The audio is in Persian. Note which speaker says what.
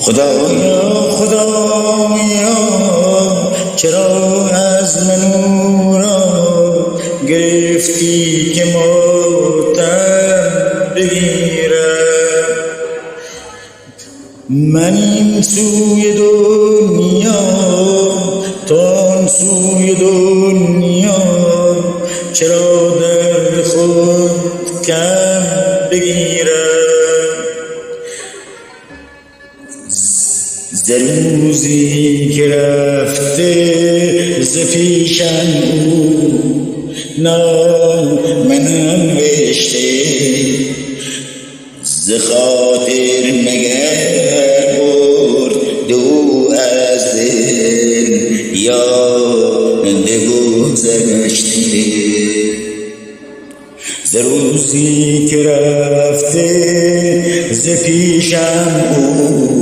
Speaker 1: خدایا خدایا چرا از من او را گرفتی که ماتم بگیرم؟ من این سوی دنیا تا آن سوی دنیا چرا درد خود کم بگیرم؟ ز روزی که رفته ز پیشم او نامم نوشته، ز خاطر مگر برد او از دل یاد گذشته. ز روزی که رفته ز پیشم او